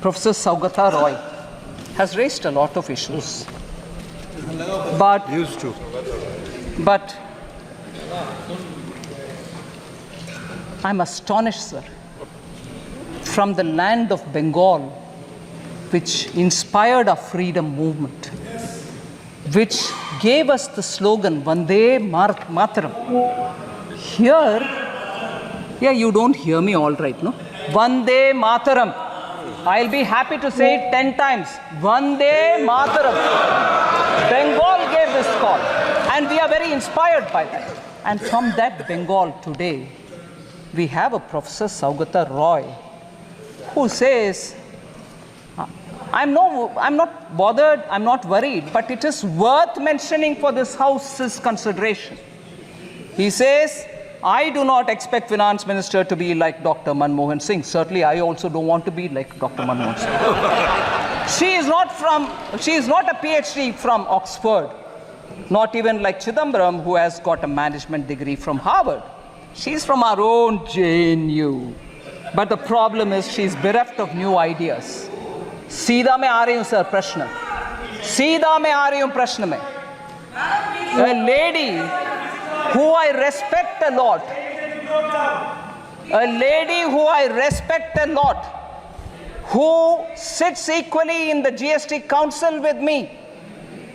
Professor Saugata Roy has raised a lot of issues. But I'm astonished, sir, from the land of Bengal, which inspired our freedom movement, which gave us the slogan, Vande Mataram. Here, you don't hear me all right, no? Vande Mataram. I'll be happy to say it 10 times. Vande Mataram. Bengal gave this call, and we are very inspired by that. And from that Bengal today, we have a Professor Saugata Roy, who says, I'm not bothered, I'm not worried, but it is worth mentioning for this House's consideration. He says, I do not expect Finance Minister to be like Dr. Manmohan Singh. Certainly, I also don't want to be like Dr. Manmohan Singh. She is not a PhD from Oxford, not even like Chidambaram, who has got a management degree from Harvard. She's from our own JNU. But the problem is she's bereft of new ideas. सीधा मैं आ रही हूँ sir प्रश्न सीधा मैं आ रही हूँ प्रश्न में A lady who I respect a lot, who sits equally in the GST Council with me,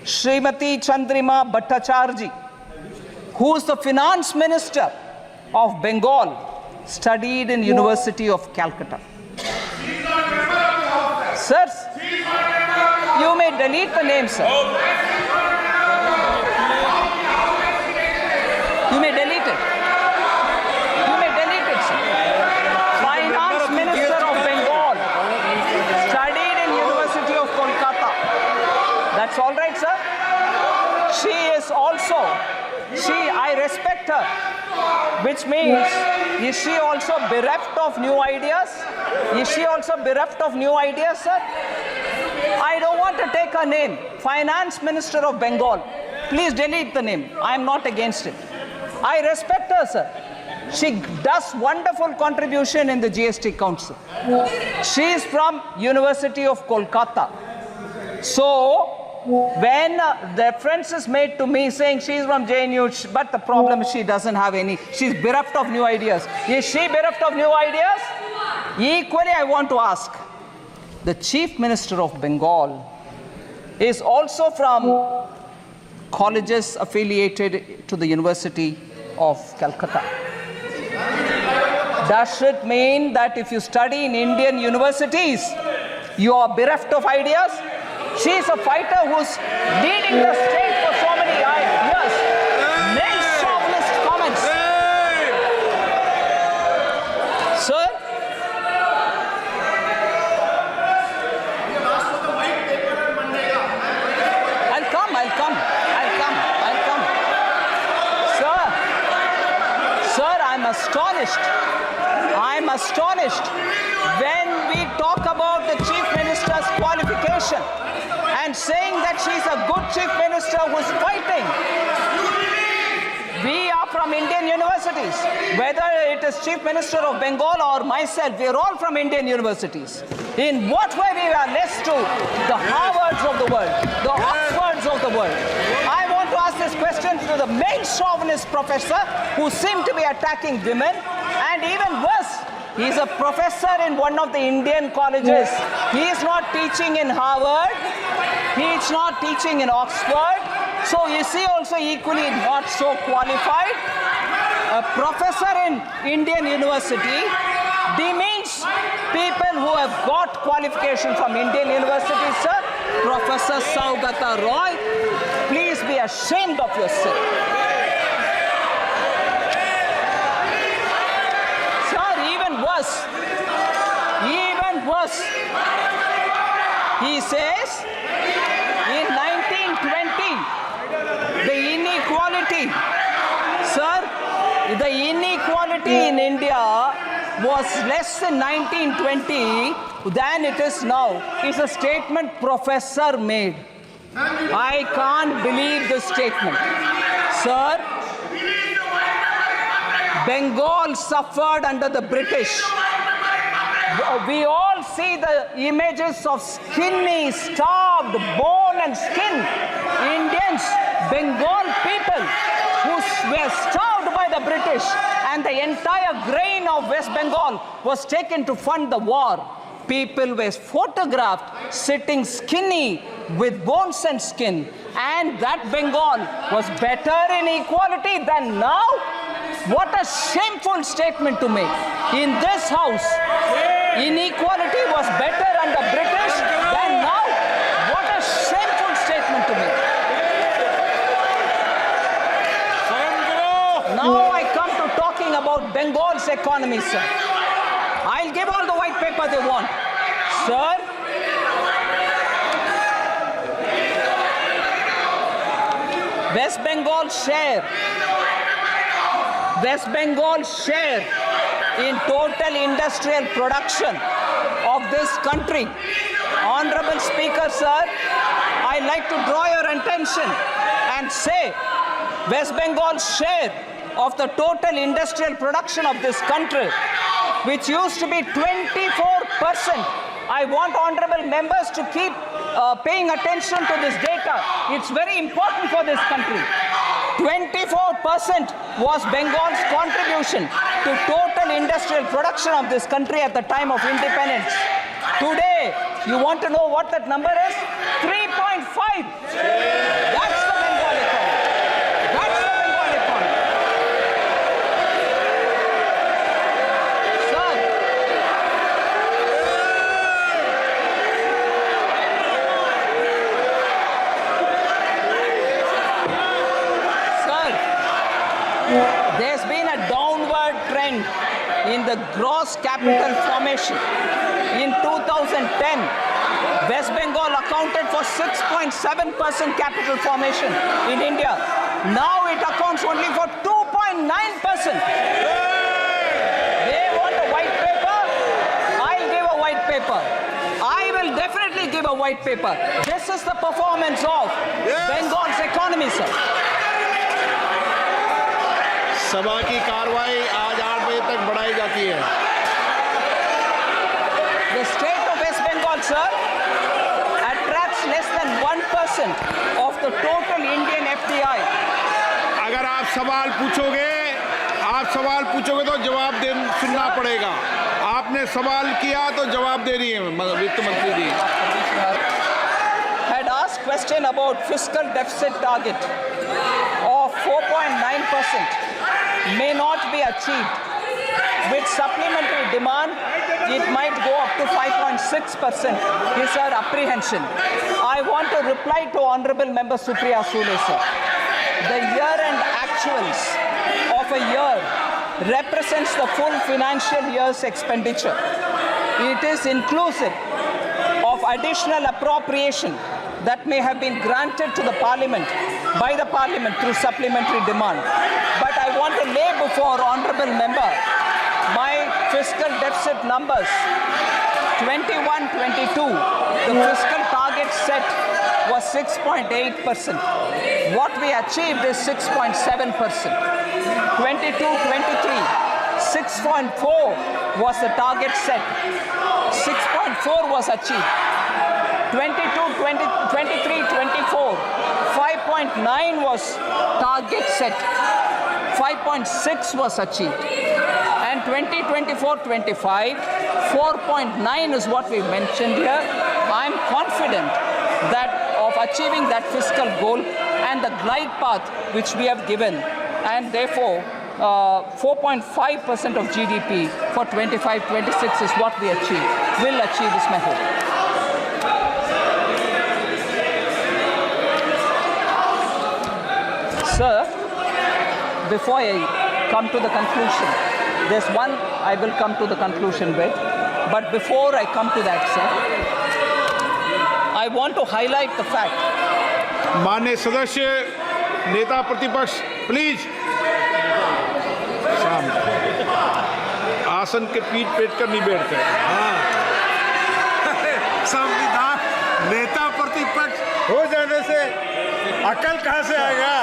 Srimati Chandrima Bhattacharya, who is the Finance Minister of Bengal, studied in University of Calcutta. Sirs, you may delete the name, sir. You may delete it. Sir. Finance Minister of Bengal, studied in University of Kolkata. That's all right, sir. I respect her, which means, is she also bereft of new ideas? Sir? I don't want to take her name. Finance Minister of Bengal. Please delete the name. I'm not against it. I respect her, sir. She does wonderful contribution in the GST Council. She is from University of Kolkata. So, when reference is made to me saying she is from JNU, but the problem is she doesn't have any, she's bereft of new ideas. Is she bereft of new ideas? Equally, I want to ask, the Chief Minister of Bengal is also from colleges affiliated to the University of Calcutta. Does it mean that if you study in Indian universities, you are bereft of ideas? She is a fighter who's leading the state for so many years. Next chauvinist comments. Sir? I'll come. Sir, I'm astonished when we talk about the Chief Minister's qualification and saying that she's a good Chief Minister who's fighting. We are from Indian universities. Whether it is Chief Minister of Bengal or myself, we are all from Indian universities. In what way we are less to the Harvards of the world, the Oxfords of the world? I want to ask this question to the main chauvinist professor who seem to be attacking women, and even worse, he is a professor in one of the Indian colleges. He is not teaching in Harvard. He is not teaching in Oxford. So is he also equally not so qualified? A professor in Indian university demeans people who have got qualification from Indian universities, sir. Professor Saugata Roy, please be ashamed of yourself. Even worse, he says in 1920, the inequality in India was less in 1920 than it is now. It's a statement professor made. I can't believe this statement. Sir, Bengal suffered under the British. We all see the images of skinny, starved, bone and skin Indians, Bengal people who were starved by the British, and the entire grain of West Bengal was taken to fund the war. People were photographed sitting skinny with bones and skin, and that Bengal was better in equality than now. What a shameful statement to make. In this house, inequality was better under British than now. What a shameful statement to make. Now I come to talking about Bengal's economy, sir. I'll give all the white paper they want. Sir, West Bengal's share in total industrial production of this country. Honorable Speaker, sir, I'd like to draw your attention and say West Bengal's share of the total industrial production of this country, which used to be 24%. I want honorable members to keep paying attention to this data. It's very important for this country. 24% was Bengal's contribution to total industrial production of this country at the time of independence. Today, you want to know what that number is? 3.5. That's the Bengal economy. That's the Bengal economy. There's been a downward trend in the gross capital formation. In 2010, West Bengal accounted for 6.7% capital formation in India. Now it accounts only for 2.9%. They want a white paper. I'll give a white paper. I will definitely give a white paper. This is the performance of Bengal's economy, sir. सभा की कार्रवाई आज 8 बजे तक बढ़ाई जाती है. The state of West Bengal, sir, attracts less than 1% of the total Indian FDI. अगर आप सवाल पूछोगे तो जवाब सुनना पड़ेगा. आपने सवाल किया तो जवाब दे रही है वित्त मंत्री जी. Had asked question about fiscal deficit target of 4.9%. May not be achieved. With supplementary demand, it might go up to 5.6%. Is our apprehension. I want to reply to Honorable Member Supriya Sule, sir. The year-end actuals of a year represents the full financial year's expenditure. It is inclusive of additional appropriation that may have been granted to the Parliament by the Parliament through supplementary demand. But I want to lay before Honorable Member my fiscal deficit numbers. 21-22, the fiscal target set was 6.8%. What we achieved is 6.7%. 22-23, 6.4 was the target set. 6.4 was achieved. 23-24, 5.9 was target set. 5.6 was achieved. And 2024-25, 4.9 is what we mentioned here. I'm confident that of achieving that fiscal goal and the glide path which we have given, and therefore 4.5% of GDP for 25-26 is what we will achieve is my hope. Sir, before I come to the conclusion, there's one I will come to the conclusion with. But before I come to that, sir, I want to highlight the fact. माननीय सदस्य, नेता प्रतिपक्ष, please आसन के पीठ पेट कर नहीं बैठते. संविधान नेता प्रतिपक्ष हो जाने से अकल कहाँ से आएगा?